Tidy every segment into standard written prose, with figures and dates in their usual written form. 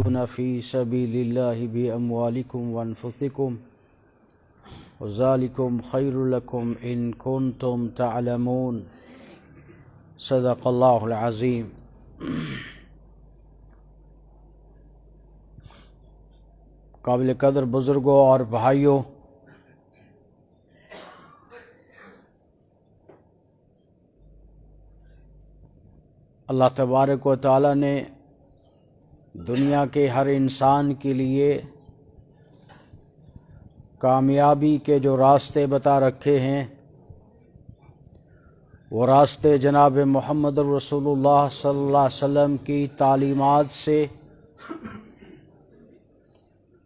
فی سبیل اللہ باموالکم وانفسکم وذالکم خیر لکم ان کنتم تعلمون۔ صدق اللہ العظیم۔ قابل قدر بزرگوں اور بھائیوں، اللہ تبارک و تعالیٰ نے دنیا کے ہر انسان کے لیے کامیابی کے جو راستے بتا رکھے ہیں، وہ راستے جناب محمد رسول اللہ صلی اللہ علیہ وسلم کی تعلیمات سے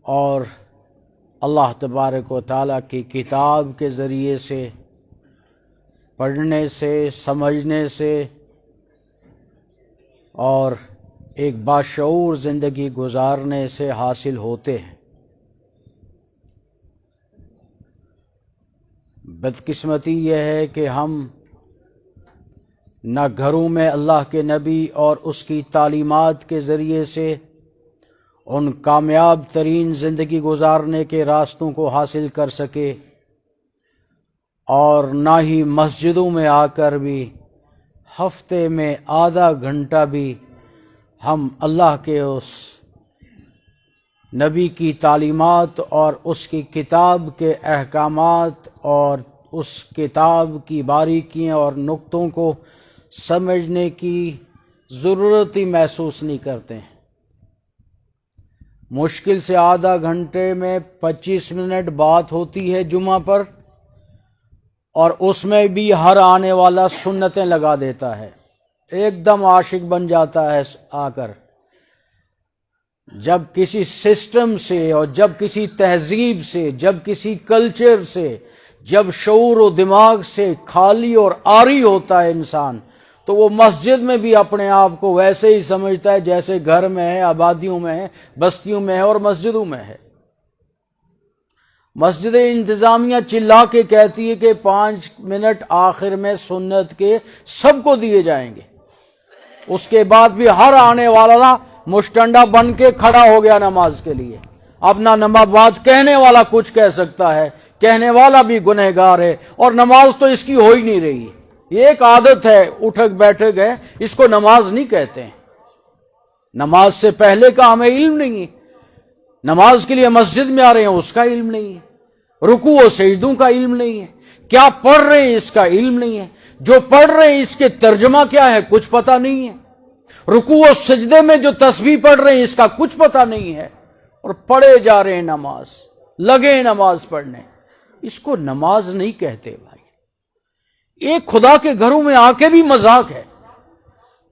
اور اللہ تبارک و تعالیٰ کی کتاب کے ذریعے سے پڑھنے سے، سمجھنے سے اور ایک باشعور زندگی گزارنے سے حاصل ہوتے ہیں۔ بدقسمتی یہ ہے کہ ہم نہ گھروں میں اللہ کے نبی اور اس کی تعلیمات کے ذریعے سے ان کامیاب ترین زندگی گزارنے کے راستوں کو حاصل کر سکے، اور نہ ہی مسجدوں میں آ کر بھی ہفتے میں آدھا گھنٹہ بھی ہم اللہ کے اس نبی کی تعلیمات اور اس کی کتاب کے احکامات اور اس کتاب کی باریکیاں اور نقطوں کو سمجھنے کی ضرورت ہی محسوس نہیں کرتے ہیں۔ مشکل سے آدھا گھنٹے میں 25 منٹ بات ہوتی ہے جمعہ پر، اور اس میں بھی ہر آنے والا سنتیں لگا دیتا ہے، ایک دم عاشق بن جاتا ہے آ کر۔ جب کسی سسٹم سے اور جب کسی تہذیب سے، جب کسی کلچر سے، جب شعور و دماغ سے خالی اور عاری ہوتا ہے انسان، تو وہ مسجد میں بھی اپنے آپ کو ویسے ہی سمجھتا ہے جیسے گھر میں ہے، آبادیوں میں ہے، بستیوں میں ہے اور مسجدوں میں ہے۔ مسجد انتظامیہ چلا کے کہتی ہے کہ 5 منٹ آخر میں سنت کے سب کو دیے جائیں گے، اس کے بعد بھی ہر آنے والا مشٹنڈا بن کے کھڑا ہو گیا نماز کے لیے۔ اب نہ نماز بات کہنے والا کچھ کہہ سکتا ہے، کہنے والا بھی گنہگار ہے، اور نماز تو اس کی ہو ہی نہیں رہی۔ یہ ایک عادت ہے، اٹھک بیٹھک ہے، اس کو نماز نہیں کہتے ہیں۔ نماز سے پہلے کا ہمیں علم نہیں ہے، نماز کے لیے مسجد میں آ رہے ہیں اس کا علم نہیں ہے، رکوع و سجدوں کا علم نہیں ہے، کیا پڑھ رہے ہیں اس کا علم نہیں ہے، جو پڑھ رہے ہیں اس کے ترجمہ کیا ہے کچھ پتہ نہیں ہے، رکوع و سجدے میں جو تسبیح پڑھ رہے ہیں اس کا کچھ پتہ نہیں ہے، اور پڑھے جا رہے ہیں نماز، لگے نماز پڑھنے۔ اس کو نماز نہیں کہتے بھائی۔ ایک خدا کے گھروں میں آ کے بھی مذاق ہے،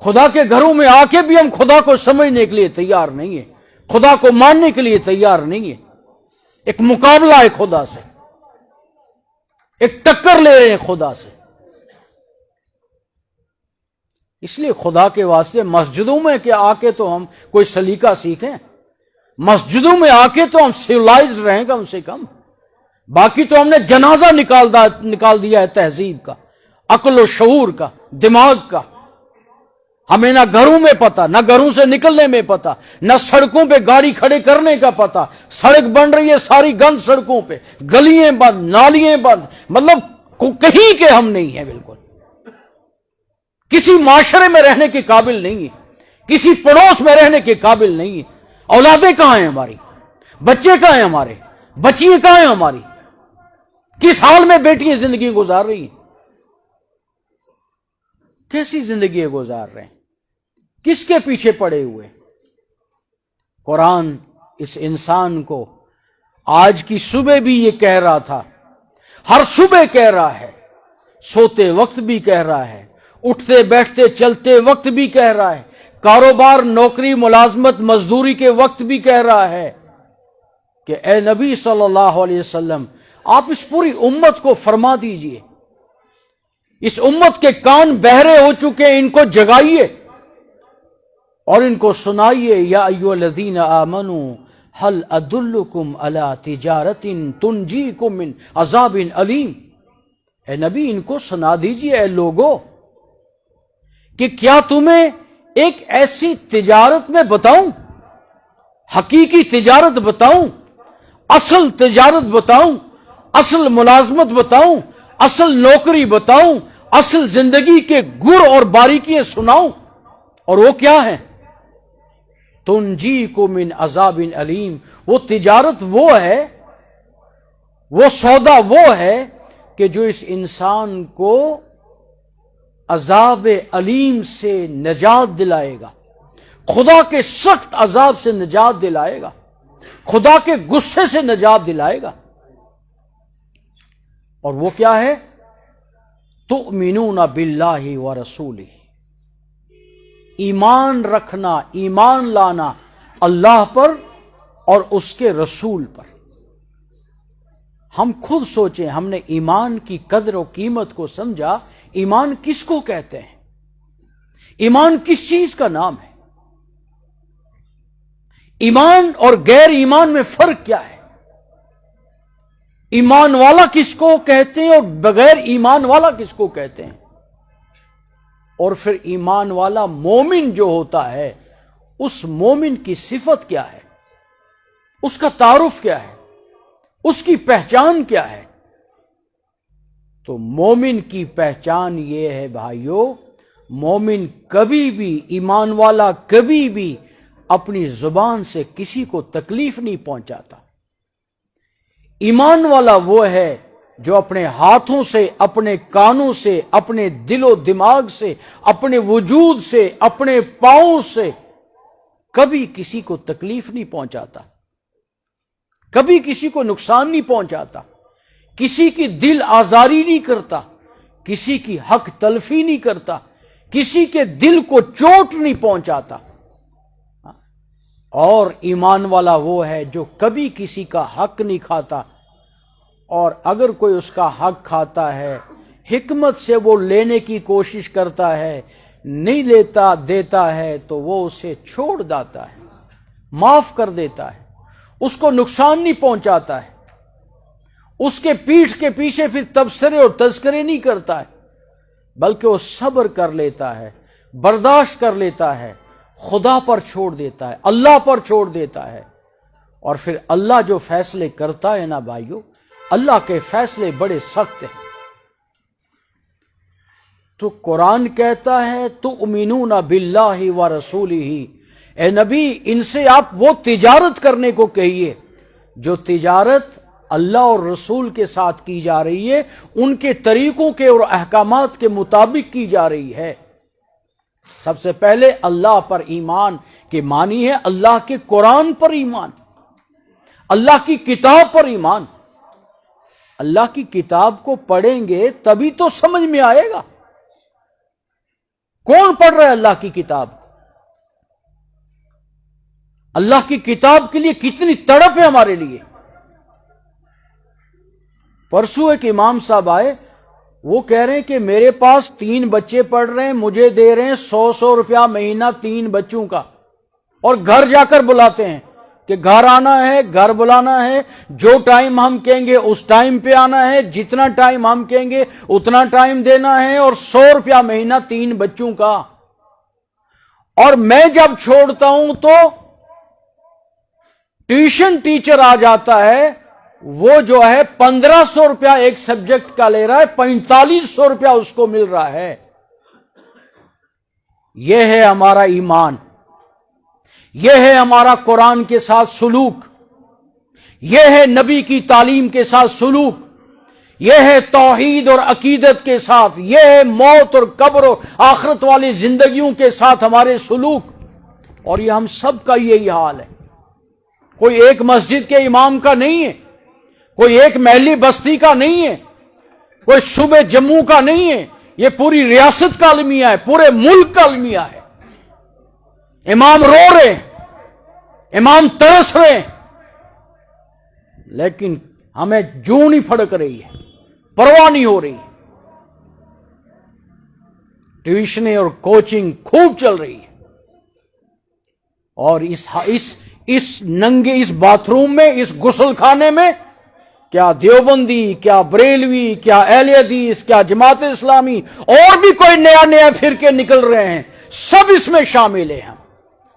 خدا کے گھروں میں آ کے بھی ہم خدا کو سمجھنے کے لیے تیار نہیں ہیں، خدا کو ماننے کے لیے تیار نہیں ہیں۔ ایک مقابلہ ہے خدا سے، ایک ٹکر لے رہے ہیں خدا سے۔ اس لیے خدا کے واسطے مسجدوں میں کہ آ کے تو ہم کوئی سلیقہ سیکھیں، مسجدوں میں آ کے تو ہم سیولائزڈ رہیں کم سے کم۔ باقی تو ہم نے جنازہ نکال دیا ہے تہذیب کا، عقل و شعور کا، دماغ کا۔ ہمیں نہ گھروں میں پتہ، نہ گھروں سے نکلنے میں پتہ، نہ سڑکوں پہ گاڑی کھڑے کرنے کا پتہ۔ سڑک بن رہی ہے ساری گند سڑکوں پہ، گلیاں بند، نالیاں بند، مطلب کہیں کے ہم نہیں ہیں، بالکل کسی معاشرے میں رہنے کے قابل نہیں ہیں، کسی پڑوس میں رہنے کے قابل نہیں ہیں۔ اولادیں کہاں ہیں ہماری؟ بچے کہاں ہیں ہمارے؟ بچیاں کہاں ہیں ہماری؟ کس حال میں بیٹیاں زندگی گزار رہی ہیں؟ کیسی زندگی گزار رہے ہیں؟ کس کے پیچھے پڑے ہوئے؟ قرآن اس انسان کو آج کی صبح بھی یہ کہہ رہا تھا، ہر صبح کہہ رہا ہے، سوتے وقت بھی کہہ رہا ہے، اٹھتے بیٹھتے چلتے وقت بھی کہہ رہا ہے، کاروبار، نوکری، ملازمت، مزدوری کے وقت بھی کہہ رہا ہے کہ اے نبی صلی اللہ علیہ وسلم، آپ اس پوری امت کو فرما دیجئے، اس امت کے کان بہرے ہو چکے ہیں، ان کو جگائیے اور ان کو سنائیے۔ یا ایھا الذین آمنوا هل ادلکم علی تجارۃ تنجیکم من عذاب علیم۔ اے نبی ان کو سنا دیجئے اے لوگو کہ کیا تمہیں ایک ایسی تجارت میں بتاؤں حقیقی تجارت بتاؤں، اصل تجارت بتاؤں، اصل ملازمت بتاؤں، اصل نوکری بتاؤں، اصل زندگی کے گر اور باریکیاں سناؤں، اور وہ کیا ہے؟ تنجیکم من عذاب علیم۔ وہ تجارت وہ ہے، وہ سودا وہ ہے کہ جو اس انسان کو عذاب علیم سے نجات دلائے گا، خدا کے سخت عذاب سے نجات دلائے گا، خدا کے غصے سے نجات دلائے گا۔ اور وہ کیا ہے؟ تؤمنون باللہ ورسولہ، ایمان رکھنا، ایمان لانا اللہ پر اور اس کے رسول پر۔ ہم خود سوچیں، ہم نے ایمان کی قدر و قیمت کو سمجھا؟ ایمان کس کو کہتے ہیں؟ ایمان کس چیز کا نام ہے؟ ایمان اور غیر ایمان میں فرق کیا ہے؟ ایمان والا کس کو کہتے ہیں اور بغیر ایمان والا کس کو کہتے ہیں؟ اور پھر ایمان والا مومن جو ہوتا ہے، اس مومن کی صفت کیا ہے؟ اس کا تعارف کیا ہے؟ اس کی پہچان کیا ہے؟ تو مومن کی پہچان یہ ہے بھائیو، مومن کبھی بھی، ایمان والا کبھی بھی اپنی زبان سے کسی کو تکلیف نہیں پہنچاتا۔ ایمان والا وہ ہے جو اپنے ہاتھوں سے، اپنے کانوں سے، اپنے دل و دماغ سے، اپنے وجود سے، اپنے پاؤں سے کبھی کسی کو تکلیف نہیں پہنچاتا، کبھی کسی کو نقصان نہیں پہنچاتا، کسی کی دل آزاری نہیں کرتا، کسی کی حق تلفی نہیں کرتا، کسی کے دل کو چوٹ نہیں پہنچاتا۔ اور ایمان والا وہ ہے جو کبھی کسی کا حق نہیں کھاتا، اور اگر کوئی اس کا حق کھاتا ہے حکمت سے وہ لینے کی کوشش کرتا ہے، نہیں لیتا دیتا ہے تو وہ اسے چھوڑ دیتا ہے، معاف کر دیتا ہے، اس کو نقصان نہیں پہنچاتا ہے، اس کے پیٹھ کے پیچھے پھر تبصرے اور تذکرے نہیں کرتا ہے، بلکہ وہ صبر کر لیتا ہے، برداشت کر لیتا ہے، خدا پر چھوڑ دیتا ہے، اللہ پر چھوڑ دیتا ہے۔ اور پھر اللہ جو فیصلے کرتا ہے نا بھائیو، اللہ کے فیصلے بڑے سخت ہیں۔ تو قرآن کہتا ہے تؤمنون باللہ ورسولہ، اے نبی ان سے آپ وہ تجارت کرنے کو کہیے جو تجارت اللہ اور رسول کے ساتھ کی جا رہی ہے، ان کے طریقوں کے اور احکامات کے مطابق کی جا رہی ہے۔ سب سے پہلے اللہ پر ایمان کے معنی ہے اللہ کے قرآن پر ایمان، اللہ کی کتاب پر ایمان۔ اللہ کی کتاب کو پڑھیں گے تبھی تو سمجھ میں آئے گا۔ کون پڑھ رہا ہے اللہ کی کتاب؟ اللہ کی کتاب کے لیے کتنی تڑپ ہے ہمارے لیے۔ پرسوں ایک امام صاحب آئے، وہ کہہ رہے ہیں کہ میرے پاس 3 بچے پڑھ رہے ہیں، مجھے دے رہے ہیں 100 روپیہ مہینہ 3 بچوں کا، اور گھر جا کر بلاتے ہیں کہ گھر آنا ہے، گھر بلانا ہے، جو ٹائم ہم کہیں گے اس ٹائم پہ آنا ہے، جتنا ٹائم ہم کہیں گے اتنا ٹائم دینا ہے، اور 100 روپیہ مہینہ 3 بچوں کا۔ اور میں جب چھوڑتا ہوں تو ٹیوشن ٹیچر آ جاتا ہے، وہ جو ہے 1500 روپیہ ایک سبجیکٹ کا لے رہا ہے، 4500 روپیہ اس کو مل رہا ہے۔ یہ ہے ہمارا ایمان، یہ ہے ہمارا قرآن کے ساتھ سلوک، یہ ہے نبی کی تعلیم کے ساتھ سلوک، یہ ہے توحید اور عقیدت کے ساتھ، یہ ہے موت اور قبر و آخرت والی زندگیوں کے ساتھ ہمارے سلوک۔ اور یہ ہم سب کا یہی حال ہے، کوئی ایک مسجد کے امام کا نہیں ہے، کوئی ایک محلی بستی کا نہیں ہے، کوئی صوبے جموں کا نہیں ہے، یہ پوری ریاست کا المیہ ہے، پورے ملک کا المیہ ہے۔ امام رو رہے، امام ترس رہے، لیکن ہمیں جوں نہیں پھڑک رہی ہے، پرواہ نہیں ہو رہی۔ ٹیوشنیں اور کوچنگ خوب چل رہی ہے، اور اس ننگے اس باتھ روم میں، اس غسل خانے میں کیا دیوبندی، کیا بریلوی، کیا اہل حدیث، کیا جماعت اسلامی، اور بھی کوئی نیا فرقے نکل رہے ہیں، سب اس میں شامل ہیں۔ ہم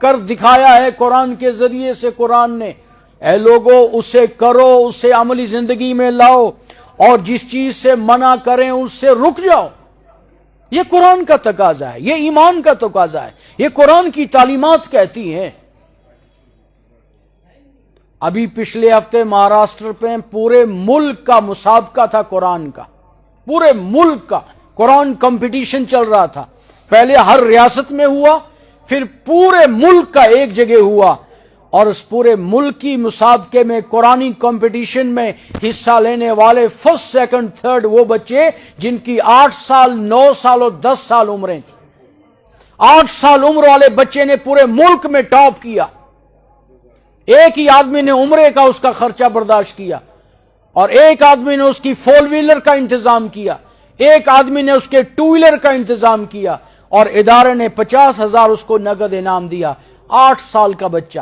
کر دکھایا ہے قرآن کے ذریعے سے. قرآن نے اے لوگو اسے کرو, اسے عملی زندگی میں لاؤ, اور جس چیز سے منع کریں اس سے رک جاؤ. یہ قرآن کا تقاضا ہے, یہ ایمان کا تقاضا ہے, یہ قرآن کی تعلیمات کہتی ہیں. ابھی پچھلے ہفتے مہاراشٹر پہ پورے ملک کا مسابقہ تھا قرآن کا, پورے ملک کا قرآن کمپٹیشن چل رہا تھا. پہلے ہر ریاست میں ہوا, پھر پورے ملک کا ایک جگہ ہوا, اور اس پورے ملک کی مسابقے میں قرآنی کمپٹیشن میں حصہ لینے والے فرسٹ سیکنڈ تھرڈ وہ بچے جن کی 8 سال 9 سال اور 10 سال عمریں تھیں. 8 سال عمر والے بچے نے پورے ملک میں ٹاپ کیا. ایک ہی آدمی نے عمرے کا اس کا خرچہ برداشت کیا, اور ایک آدمی نے اس کی 4 ویلر کا انتظام کیا, ایک آدمی نے اس کے 2 ویلر کا انتظام کیا, اور ادارے نے 50,000 اس کو نقد انعام دیا. 8 سال کا بچہ,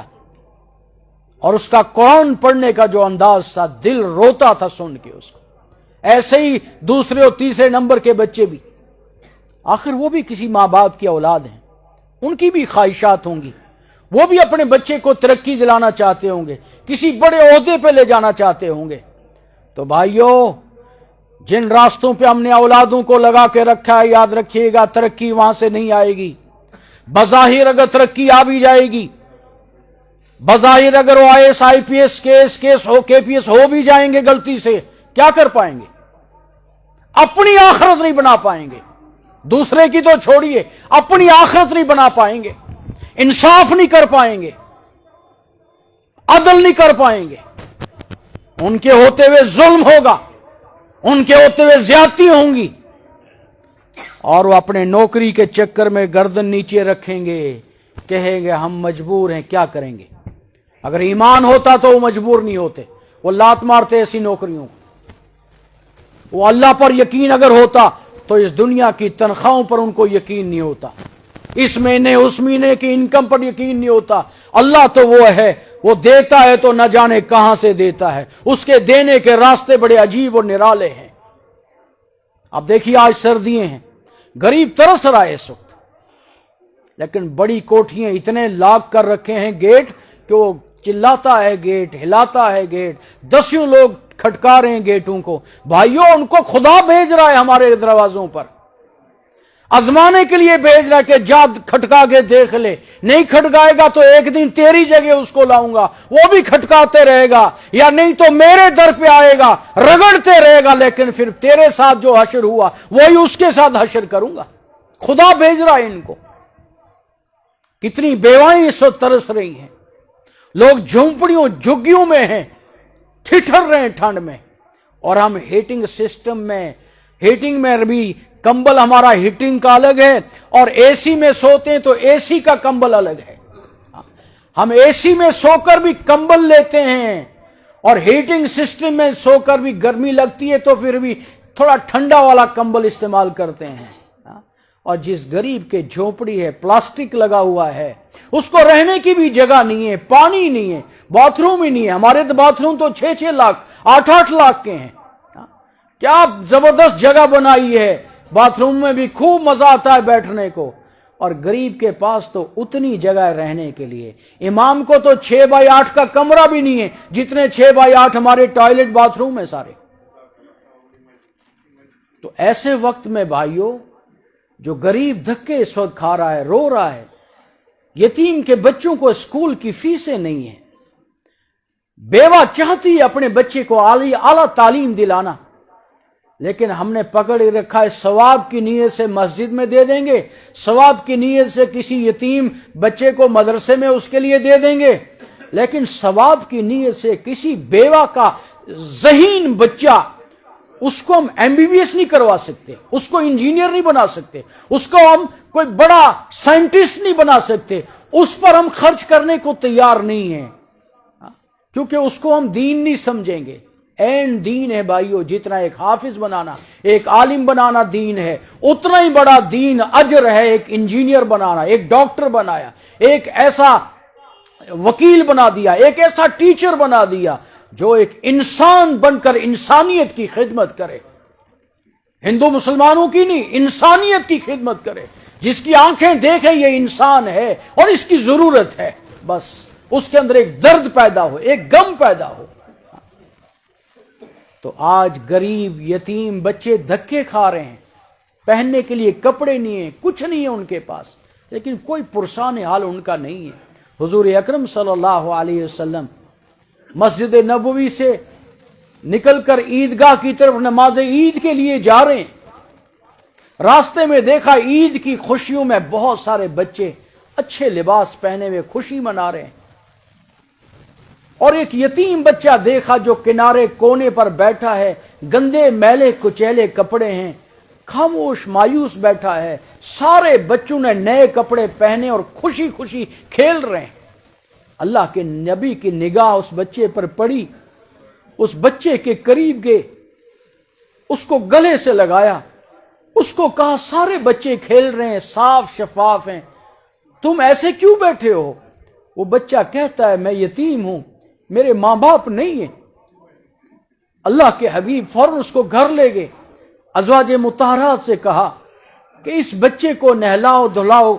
اور اس کا قرآن پڑھنے کا جو انداز تھا, دل روتا تھا سن کے اس کو. ایسے ہی دوسرے اور تیسرے نمبر کے بچے بھی, آخر وہ بھی کسی ماں باپ کی اولاد ہیں, ان کی بھی خواہشات ہوں گی, وہ بھی اپنے بچے کو ترقی دلانا چاہتے ہوں گے, کسی بڑے عہدے پہ لے جانا چاہتے ہوں گے. تو بھائیو, جن راستوں پہ ہم نے اولادوں کو لگا کے رکھا ہے, یاد رکھیے گا ترقی وہاں سے نہیں آئے گی. بظاہر اگر ترقی آ بھی جائے گی, بظاہر اگر وہ IAS IPS کیس ہو KPS ہو بھی جائیں گے غلطی سے, کیا کر پائیں گے؟ اپنی آخرت نہیں بنا پائیں گے. دوسرے کی تو چھوڑیے, اپنی آخرت نہیں بنا پائیں گے, انصاف نہیں کر پائیں گے, عدل نہیں کر پائیں گے. ان کے ہوتے ہوئے ظلم ہوگا, ان کے ہوتے ہوئے زیادتی ہوں گی, اور وہ اپنے نوکری کے چکر میں گردن نیچے رکھیں گے, کہیں گے ہم مجبور ہیں, کیا کریں گے. اگر ایمان ہوتا تو وہ مجبور نہیں ہوتے, وہ لات مارتے ایسی نوکریوں کو. وہ اللہ پر یقین اگر ہوتا تو اس دنیا کی تنخواہوں پر ان کو یقین نہیں ہوتا, اس مہینے اس مہینے کی انکم پر یقین نہیں ہوتا. اللہ تو وہ ہے, وہ دیتا ہے تو نہ جانے کہاں سے دیتا ہے, اس کے دینے کے راستے بڑے عجیب اور نرالے ہیں. اب دیکھیے آج سردیاں ہیں, غریب ترس رہا ہے اس وقت, لیکن بڑی کوٹھیاں اتنے لاک کر رکھے ہیں گیٹ کہ وہ چلاتا ہے گیٹ, ہلاتا ہے گیٹ, 10 لوگ کھٹکا رہے ہیں گیٹوں کو. بھائیوں, ان کو خدا بھیج رہا ہے ہمارے دروازوں پر, آزمانے کے لیے بھیج رہا ہے کہ جا کھٹکا کے دیکھ لے. نہیں کھٹکائے گا تو ایک دن تیری جگہ اس کو لاؤں گا, وہ بھی کھٹکاتے رہے گا, یا نہیں تو میرے در پہ آئے گا, رگڑتے رہے گا, لیکن پھر تیرے ساتھ جو حشر ہوا وہی اس کے ساتھ حشر کروں گا. خدا بھیج رہا ہے ان کو. کتنی بیوائیں اس وقت ترس رہی ہیں, لوگ جھونپڑیوں جھگیوں میں ہیں, ٹھٹر رہے ہیں ٹھنڈ میں, اور ہم ہیٹنگ سسٹم میں, ہیٹنگ میں بھی کمبل ہمارا ہیٹنگ کا الگ ہے, اور AC میں سوتے ہیں تو AC کا کمبل الگ ہے. ہم AC میں سو کر بھی کمبل لیتے ہیں, اور ہیٹنگ سسٹم میں سو کر بھی گرمی لگتی ہے تو پھر بھی تھوڑا ٹھنڈا والا کمبل استعمال کرتے ہیں. اور جس غریب کے جھونپڑی ہے, پلاسٹک لگا ہوا ہے, اس کو رہنے کی بھی جگہ نہیں ہے, پانی نہیں ہے, باتھ روم ہی نہیں ہے. ہمارے تو باتھ روم تو 6-6 لاکھ 8-8 لاکھ کے ہیں. کیا زبردست جگہ بنائی ہے, باتھ روم میں بھی خوب مزہ آتا ہے بیٹھنے کو, اور غریب کے پاس تو اتنی جگہ ہے رہنے کے لیے. امام کو تو 6x8 کا کمرہ بھی نہیں ہے جتنے 6x8 ہمارے ٹوائلٹ باتھ روم ہیں سارے. تو ایسے وقت میں بھائیوں, جو غریب دھکے اس وقت کھا رہا ہے, رو رہا ہے, یتیم کے بچوں کو اسکول کی فیسیں نہیں ہیں, بیوہ چاہتی ہے اپنے بچے کو اعلیٰ تعلیم دلانا, لیکن ہم نے پکڑ رکھا ہے ثواب کی نیت سے مسجد میں دے دیں گے, ثواب کی نیت سے کسی یتیم بچے کو مدرسے میں اس کے لیے دے دیں گے, لیکن ثواب کی نیت سے کسی بیوہ کا ذہین بچہ, اس کو ہم MBBS نہیں کروا سکتے, اس کو انجینئر نہیں بنا سکتے, اس کو ہم کوئی بڑا سائنٹسٹ نہیں بنا سکتے, اس پر ہم خرچ کرنے کو تیار نہیں ہیں, کیونکہ اس کو ہم دین نہیں سمجھیں گے. این دین ہے بھائیو, جتنا ایک حافظ بنانا, ایک عالم بنانا دین ہے, اتنا ہی بڑا دین اجر ہے ایک انجینئر بنانا, ایک ڈاکٹر بنایا, ایک ایسا وکیل بنا دیا, ایک ایسا ٹیچر بنا دیا جو ایک انسان بن کر انسانیت کی خدمت کرے. ہندو مسلمانوں کی نہیں, انسانیت کی خدمت کرے. جس کی آنکھیں دیکھیں یہ انسان ہے اور اس کی ضرورت ہے، بس اس کے اندر ایک درد پیدا ہو، ایک غم پیدا ہو۔ تو آج غریب یتیم بچے دھکے کھا رہے ہیں، پہننے کے لیے کپڑے نہیں ہیں، کچھ نہیں ہے ان کے پاس، لیکن کوئی پرسان حال ان کا نہیں ہے۔ حضور اکرم صلی اللہ علیہ وسلم مسجد نبوی سے نکل کر عیدگاہ کی طرف نماز عید کے لیے جا رہے ہیں، راستے میں دیکھا عید کی خوشیوں میں بہت سارے بچے اچھے لباس پہنے ہوئے خوشی منا رہے ہیں، اور ایک یتیم بچہ دیکھا جو کنارے کونے پر بیٹھا ہے، گندے میلے کچیلے کپڑے ہیں، خاموش مایوس بیٹھا ہے۔ سارے بچوں نے نئے کپڑے پہنے اور خوشی خوشی کھیل رہے ہیں۔ اللہ کے نبی کی نگاہ اس بچے پر پڑی، اس بچے کے قریب گئے، اس کو گلے سے لگایا، اس کو کہا سارے بچے کھیل رہے ہیں، صاف شفاف ہیں، تم ایسے کیوں بیٹھے ہو؟ وہ بچہ کہتا ہے میں یتیم ہوں، میرے ماں باپ نہیں ہیں۔ اللہ کے حبیب فوراً اس کو گھر لے گئے، ازواج مطہرات سے کہا کہ اس بچے کو نہلاؤ دھلاؤ،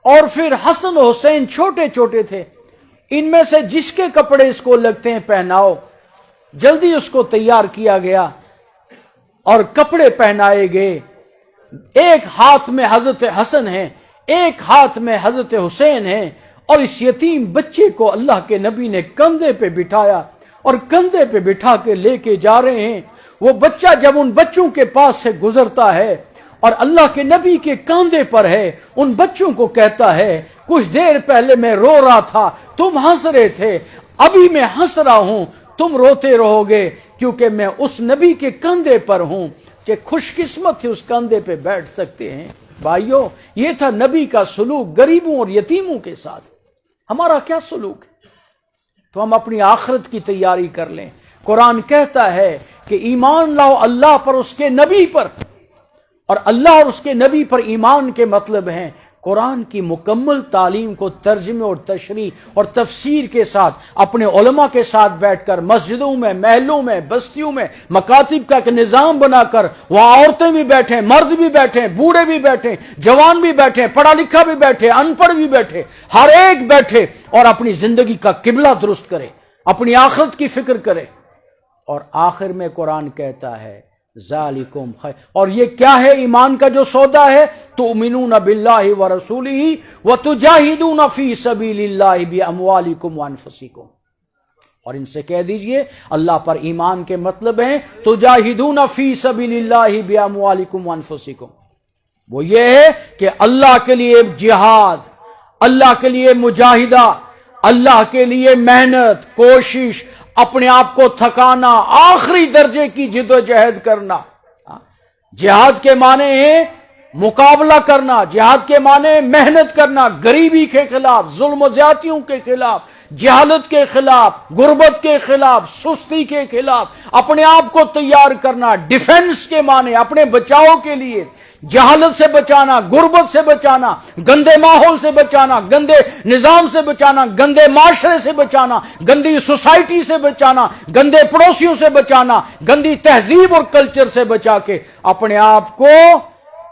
اور پھر حسن و حسین چھوٹے چھوٹے تھے، ان میں سے جس کے کپڑے اس کو لگتے ہیں پہناؤ۔ جلدی اس کو تیار کیا گیا اور کپڑے پہنائے گئے۔ ایک ہاتھ میں حضرت حسن ہے، ایک ہاتھ میں حضرت حسین ہے، اور اس یتیم بچے کو اللہ کے نبی نے کندھے پہ بٹھایا اور کندھے پہ بٹھا کے لے کے جا رہے ہیں۔ وہ بچہ جب ان بچوں کے پاس سے گزرتا ہے اور اللہ کے نبی کے کاندھے پر ہے، ان بچوں کو کہتا ہے کچھ دیر پہلے میں رو رہا تھا، تم ہنس رہے تھے، ابھی میں ہنس رہا ہوں، تم روتے رہو گے، کیونکہ میں اس نبی کے کاندھے پر ہوں کہ خوش قسمت تھے اس کاندھے پہ بیٹھ سکتے ہیں۔ بھائیو، یہ تھا نبی کا سلوک غریبوں اور یتیموں کے ساتھ۔ ہمارا کیا سلوک ہے؟ تو ہم اپنی آخرت کی تیاری کر لیں۔ قرآن کہتا ہے کہ ایمان لاؤ اللہ پر، اس کے نبی پر، اور اللہ اور اس کے نبی پر ایمان کے مطلب ہیں قرآن کی مکمل تعلیم کو ترجمے اور تشریح اور تفسیر کے ساتھ اپنے علماء کے ساتھ بیٹھ کر مسجدوں میں، محلوں میں، بستیوں میں مکاتب کا ایک نظام بنا کر وہاں عورتیں بھی بیٹھیں، مرد بھی بیٹھیں، بوڑھے بھی بیٹھیں، جوان بھی بیٹھیں، پڑھا لکھا بھی بیٹھے، ان پڑھ بھی بیٹھے، ہر ایک بیٹھے اور اپنی زندگی کا قبلہ درست کرے، اپنی آخرت کی فکر کرے۔ اور آخر میں قرآن کہتا ہے ذالکم خیر، اور یہ کیا ہے ایمان کا جو سودا ہے؟ تؤمنون باللہ ورسولہ وتجاہدون فی سبیل اللہ باموالکم وانفسکم، اور ان سے کہہ دیجئے اللہ پر ایمان کے مطلب ہیں تجاہدون فی سبیل اللہ باموالکم وانفسکم، وہ یہ ہے کہ اللہ کے لیے جہاد، اللہ کے لیے مجاہدہ، اللہ کے لیے محنت، کوشش، اپنے آپ کو تھکانا، آخری درجے کی جد و جہد کرنا۔ جہاد کے معنی ہے مقابلہ کرنا، جہاد کے معنی ہے محنت کرنا، غریبی کے خلاف، ظلم و زیادتیوں کے خلاف، جہالت کے خلاف، غربت کے خلاف، سستی کے خلاف اپنے آپ کو تیار کرنا۔ ڈیفنس کے معنی اپنے بچاؤ کے لیے، جہالت سے بچانا، غربت سے بچانا، گندے ماحول سے بچانا، گندے نظام سے بچانا، گندے معاشرے سے بچانا، گندی سوسائٹی سے بچانا، گندے پڑوسیوں سے بچانا، گندی تہذیب اور کلچر سے بچا کے اپنے آپ کو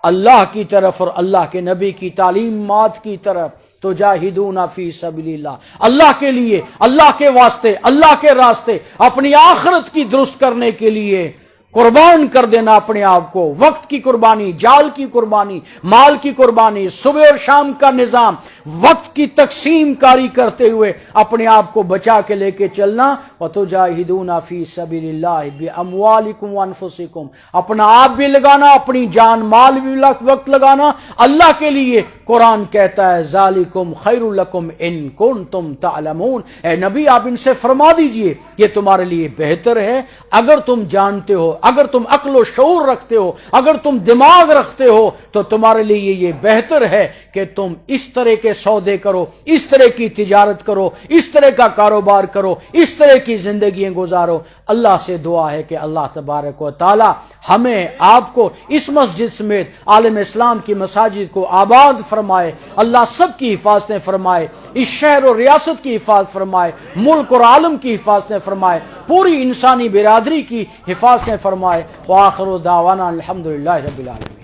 اللہ کی طرف اور اللہ کے نبی کی تعلیمات کی طرف تجاہدون فی سبیل اللہ، اللہ کے لیے، اللہ کے واسطے، اللہ کے راستے، اپنی آخرت کی درست کرنے کے لیے قربان کر دینا اپنے آپ کو۔ وقت کی قربانی، جال کی قربانی، مال کی قربانی، صبح اور شام کا نظام، وقت کی تقسیم کاری کرتے ہوئے اپنے آپ کو بچا کے لے کے چلنا۔ وَتُجَاهِدُونَ فِي سَبِيلِ اللَّهِ بِأَمْوَالِكُمْ وَأَنفُسِكُمْ، اپنا آپ بھی لگانا، اپنی جان مال بھی وقت لگانا اللہ کے لیے۔ قرآن کہتا ہے ذَلِكُمْ خَيْرٌ لَكُمْ إِن كُنتُمْ تَعْلَمُونَ، اے نبی آپ ان سے فرما دیجئے یہ تمہارے لیے بہتر ہے اگر تم جانتے ہو، اگر تم عقل و شعور رکھتے ہو، اگر تم دماغ رکھتے ہو تو تمہارے لیے یہ بہتر ہے کہ تم اس طرح کے سودے کرو، اس طرح کی تجارت کرو، اس طرح کا کاروبار کرو، اس طرح کی زندگیاں گزارو۔ اللہ سے دعا ہے کہ اللہ تبارک و تعالی ہمیں آپ کو اس مسجد سمیت عالم اسلام کی مساجد کو آباد فرمائے، اللہ سب کی حفاظتیں فرمائے، اس شہر اور ریاست کی حفاظت فرمائے، ملک اور عالم کی حفاظتیں فرمائے، پوری انسانی برادری کی حفاظتیں فرمائے۔ وآخر دعوانا الحمدللہ رب العالمین۔